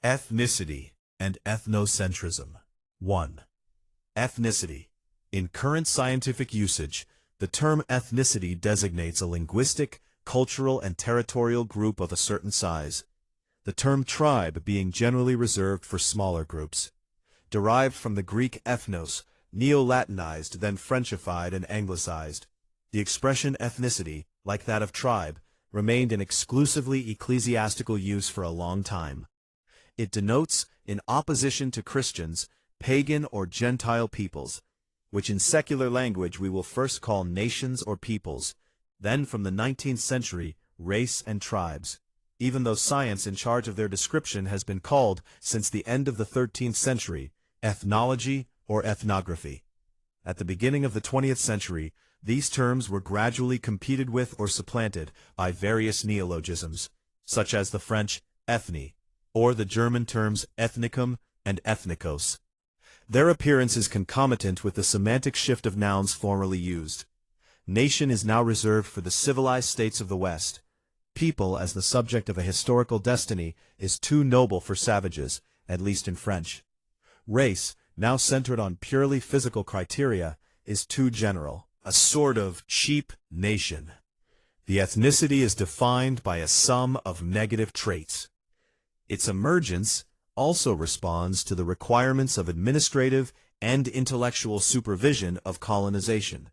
Ethnicity and ethnocentrism. 1. Ethnicity. In current scientific usage, the term ethnicity designates a linguistic, cultural, and territorial group of a certain size, the term tribe being generally reserved for smaller groups. Derived from the Greek ethnos, neo-Latinized, then Frenchified and Anglicized, the expression ethnicity, like that of tribe, remained in exclusively ecclesiastical use for a long time. It denotes, in opposition to Christians, pagan or gentile peoples, which in secular language we will first call nations or peoples, then from the 19th century, race and tribes, even though science in charge of their description has been called, since the end of the 13th century, ethnology or ethnography. At the beginning of the 20th century, these terms were gradually competed with or supplanted by various neologisms, such as the French ethnie, or the German terms ethnicum and ethnikos. Their appearance is concomitant with the semantic shift of nouns formerly used. Nation is now reserved for the civilized states of the West. People, as the subject of a historical destiny, is too noble for savages, at least in French. Race, now centered on purely physical criteria, is too general, a sort of cheap nation. The ethnicity is defined by a sum of negative traits. Its emergence also responds to the requirements of administrative and intellectual supervision of colonization.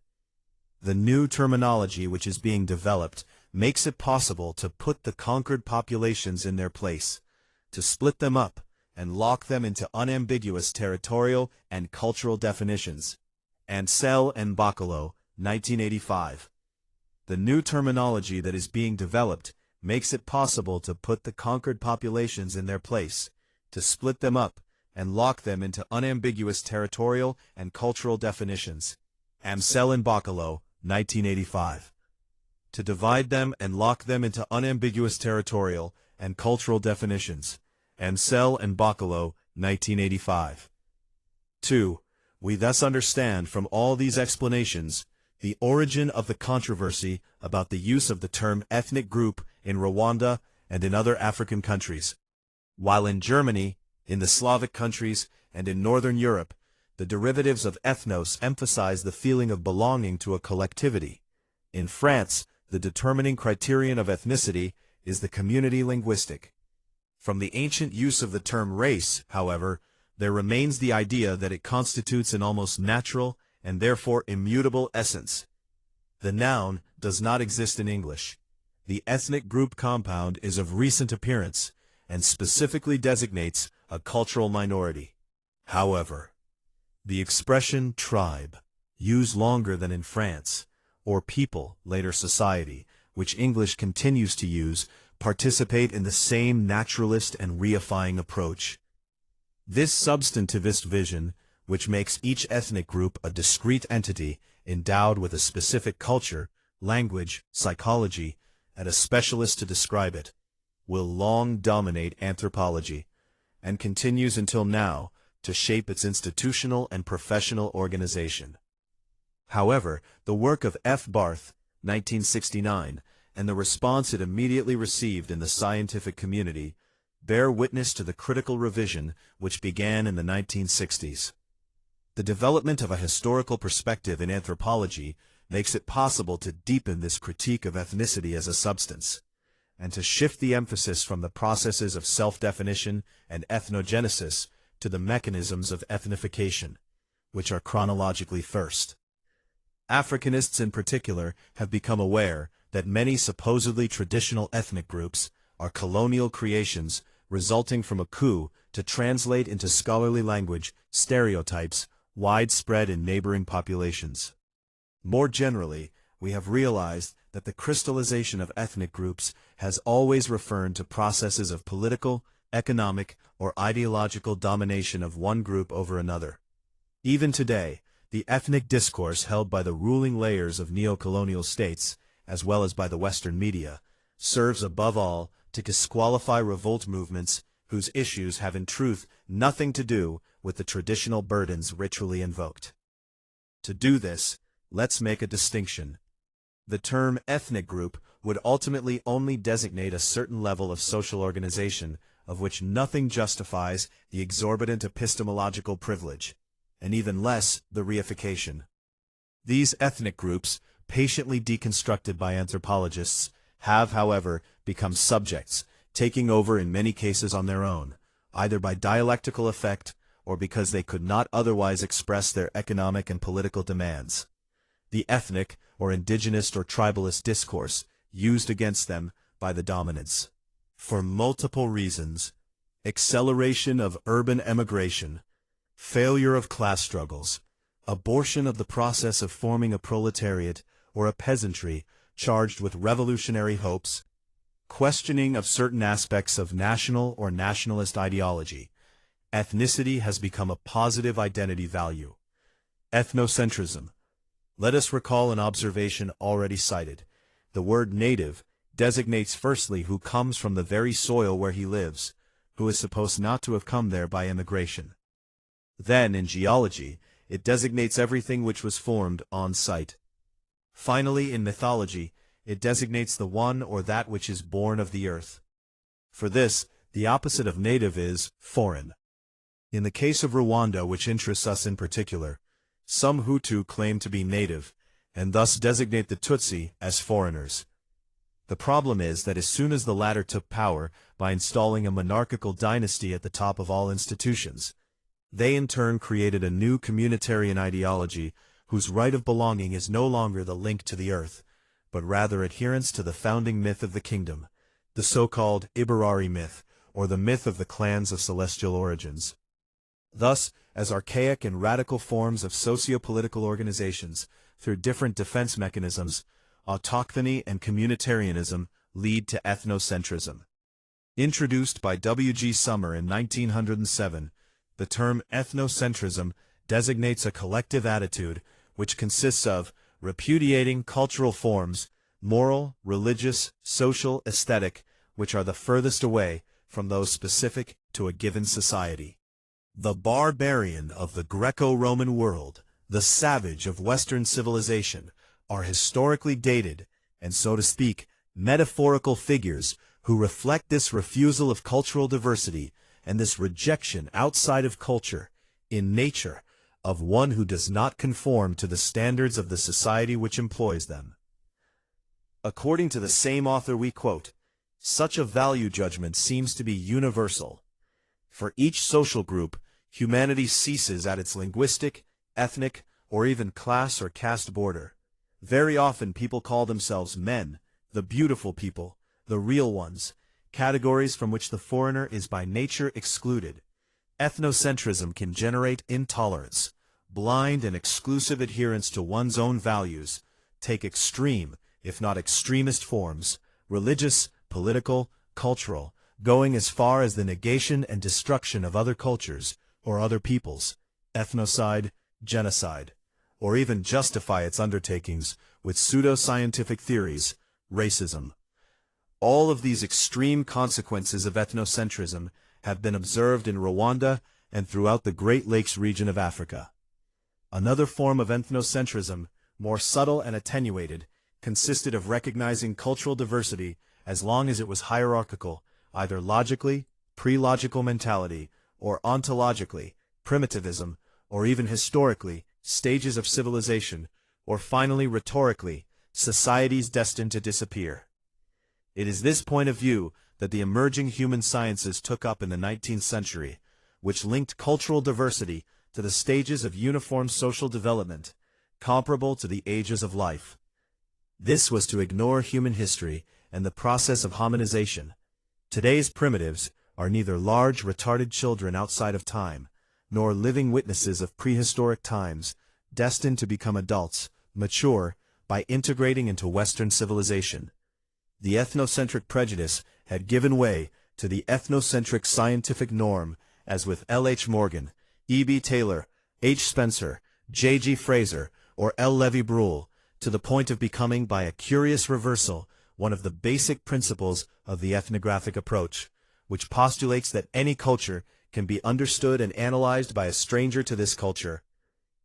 The new terminology which is being developed makes it possible to put the conquered populations in their place, to split them up and lock them into unambiguous territorial and cultural definitions. Amselle and M'Bokolo, 1985. The new terminology that is being developed makes it possible to put the conquered populations in their place, to split them up and lock them into unambiguous territorial and cultural definitions. Amselle and M'Bokolo, 1985. To divide them and lock them into unambiguous territorial and cultural definitions. Amselle and M'Bokolo, 1985. 2. We thus understand from all these explanations the origin of the controversy about the use of the term ethnic group in Rwanda and in other African countries. While in Germany, in the Slavic countries, and in Northern Europe, the derivatives of ethnos emphasize the feeling of belonging to a collectivity. In France, the determining criterion of ethnicity is the community linguistic. From the ancient use of the term race, however, there remains the idea that it constitutes an almost natural and therefore immutable essence. The noun does not exist in English. The ethnic group compound is of recent appearance and specifically designates a cultural minority. However, the expression tribe, used longer than in France, or people, later society, which English continues to use, participate in the same naturalist and reifying approach. This substantivist vision, which makes each ethnic group a discrete entity endowed with a specific culture, language, psychology, and a specialist to describe it, will long dominate anthropology, and continues until now to shape its institutional and professional organization. However, the work of F. Barth, 1969, and the response it immediately received in the scientific community bear witness to the critical revision which began in the 1960s. The development of a historical perspective in anthropology makes it possible to deepen this critique of ethnicity as a substance, and to shift the emphasis from the processes of self-definition and ethnogenesis to the mechanisms of ethnification, which are chronologically first. Africanists in particular have become aware that many supposedly traditional ethnic groups are colonial creations resulting from a coup to translate into scholarly language stereotypes widespread in neighboring populations. More generally, we have realized that the crystallization of ethnic groups has always referred to processes of political, economic, or ideological domination of one group over another. Even today, the ethnic discourse held by the ruling layers of neo-colonial states, as well as by the Western media, serves above all to disqualify revolt movements whose issues have in truth nothing to do with the traditional burdens ritually invoked. To do this, let's make a distinction. The term ethnic group would ultimately only designate a certain level of social organization of which nothing justifies the exorbitant epistemological privilege, and even less the reification. These ethnic groups, patiently deconstructed by anthropologists, have, however, become subjects, taking over in many cases on their own, either by dialectical effect or because they could not otherwise express their economic and political demands. The ethnic or indigenous or tribalist discourse used against them by the dominants. For multiple reasons: acceleration of urban emigration, failure of class struggles, abortion of the process of forming a proletariat or a peasantry charged with revolutionary hopes, questioning of certain aspects of national or nationalist ideology, ethnicity has become a positive identity value. Ethnocentrism. Let us recall an observation already cited. The word native designates firstly who comes from the very soil where he lives, who is supposed not to have come there by immigration. Then, in geology, it designates everything which was formed on site. Finally, in mythology, it designates the one or that which is born of the earth. For this, the opposite of native is foreign. In the case of Rwanda, which interests us in particular, some Hutu claim to be native, and thus designate the Tutsi as foreigners. The problem is that as soon as the latter took power by installing a monarchical dynasty at the top of all institutions, they in turn created a new communitarian ideology whose right of belonging is no longer the link to the earth, but rather adherence to the founding myth of the kingdom, the so-called Ibarari myth, or the myth of the clans of celestial origins. Thus, as archaic and radical forms of socio-political organizations, through different defense mechanisms, autochthony and communitarianism lead to ethnocentrism. Introduced by W. G. Summer in 1907, the term ethnocentrism designates a collective attitude which consists of repudiating cultural forms, moral, religious, social, aesthetic, which are the furthest away from those specific to a given society. The barbarian of the Greco-Roman world, the savage of Western civilization, are historically dated and, so to speak, metaphorical figures who reflect this refusal of cultural diversity and this rejection outside of culture, in nature, of one who does not conform to the standards of the society which employs them. According to the same author we quote, such a value judgment seems to be universal. For each social group, humanity ceases at its linguistic, ethnic, or even class or caste border. Very often people call themselves men, the beautiful people, the real ones, categories from which the foreigner is by nature excluded. Ethnocentrism can generate intolerance, blind and exclusive adherence to one's own values, take extreme, if not extremist forms, religious, political, cultural, going as far as the negation and destruction of other cultures or other peoples, ethnocide, genocide, or even justify its undertakings with pseudo-scientific theories, racism. All of these extreme consequences of ethnocentrism have been observed in Rwanda and throughout the Great Lakes region of Africa. Another form of ethnocentrism, more subtle and attenuated, consisted of recognizing cultural diversity as long as it was hierarchical, either logically, pre-logical mentality, or ontologically, primitivism, or even historically, stages of civilization, or finally rhetorically, societies destined to disappear. It is this point of view that the emerging human sciences took up in the 19th century, which linked cultural diversity to the stages of uniform social development, comparable to the ages of life. This was to ignore human history and the process of hominization. Today's primitives are neither large, retarded children outside of time, nor living witnesses of prehistoric times, destined to become adults, mature, by integrating into Western civilization. The ethnocentric prejudice had given way to the ethnocentric scientific norm, as with L. H. Morgan, E. B. Taylor, H. Spencer, J. G. Fraser, or L. Lévi-Brühl, to the point of becoming, by a curious reversal, one of the basic principles of the ethnographic approach, which postulates that any culture can be understood and analyzed by a stranger to this culture.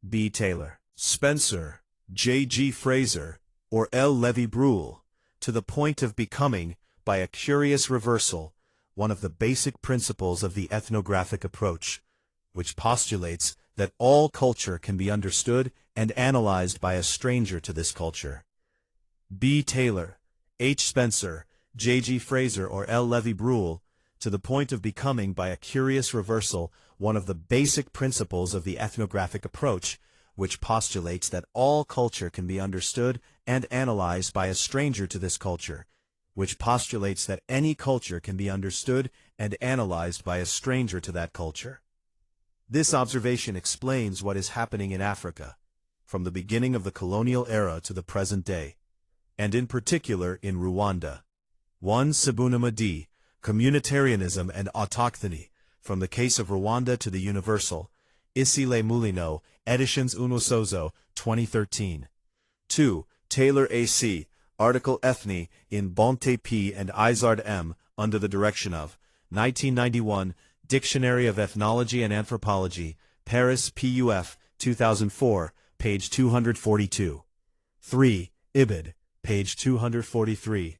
B. Taylor, Spencer, J. G. Fraser, or L. Lévi-Brühl, to the point of becoming, by a curious reversal, one of the basic principles of the ethnographic approach, which postulates that all culture can be understood and analyzed by a stranger to this culture. B. Taylor, H. Spencer, J. G. Fraser, or L. Levy-Bruhl, to the point of becoming, by a curious reversal, one of the basic principles of the ethnographic approach, which postulates that all culture can be understood and analyzed by a stranger to this culture, which postulates that any culture can be understood and analyzed by a stranger to that culture. This observation explains what is happening in Africa, from the beginning of the colonial era to the present day, and in particular in Rwanda. 1. SEBUNUMA D, Communitarianism and Autochthony, from the case of Rwanda to the universal. Issy-les-Moulineaux, Éditions Umusozo, 2013. 2. Taylor A.C., article Ethnie in Bonte P. and Izard M., under the direction of 1991, Dictionary of Ethnology and Anthropology, Paris PUF, 2004, page 242. 3. Ibid, page 243.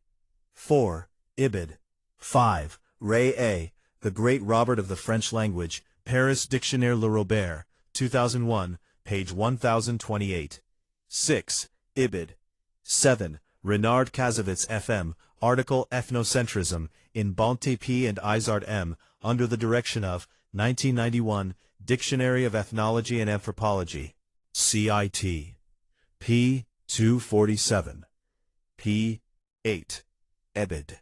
4. Ibid. 5. Ray A., The Great Robert of the French Language, Paris Dictionnaire Le Robert, 2001, page 1028. 6. Ibid. 7. Renard Kazovitz FM, article Ethnocentrism, in Bonte P. and Izard M., under the direction of 1991, Dictionary of Ethnology and Anthropology, CIT. p. 247. p. 8. Ibid.